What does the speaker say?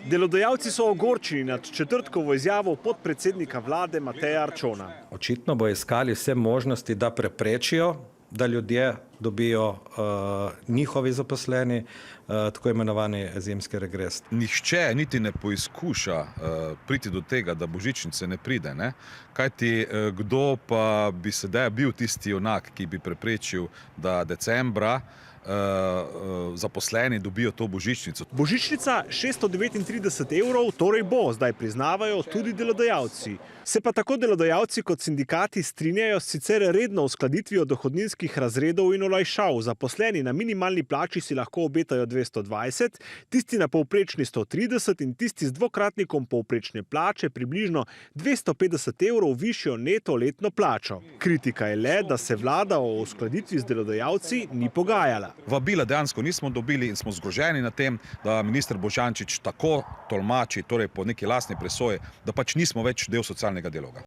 Delodajalci so ogorčeni nad četrtkovo izjavo podpredsednika vlade Mateja Arčona. Očitno bo iskali vse možnosti, da preprečijo, da ljudje dobijo njihovi zaposleni tako imenovani zimski regres. Nihče niti ne poizkuša priti do tega, da božičnice ne pride, ne? Kajti kdo pa bi sedaj bil tisti junak, ki bi preprečil, da decembra zaposleni dobijo to božičnico. Božičnica 639 evrov torej bo, zdaj priznavajo tudi delodajalci. Se pa tako delodajalci kot sindikati strinjajo s sicer redno uskladitvijo dohodninskih razredov in olajšav. Zaposleni na minimalni plači si lahko obetajo 220, tisti na povprečni 130 in tisti z dvokratnikom povprečne plače približno 250 evrov višjo neto letno plačo. Kritika je le, da se vlada o uskladitvi z delodajalci ni pogajala. Vabila dejansko nismo dobili in smo zgroženi na tem, da minister Boštjančič tako tolmači, torej po neki lastni presoji, da pač nismo več del socialnega dialoga.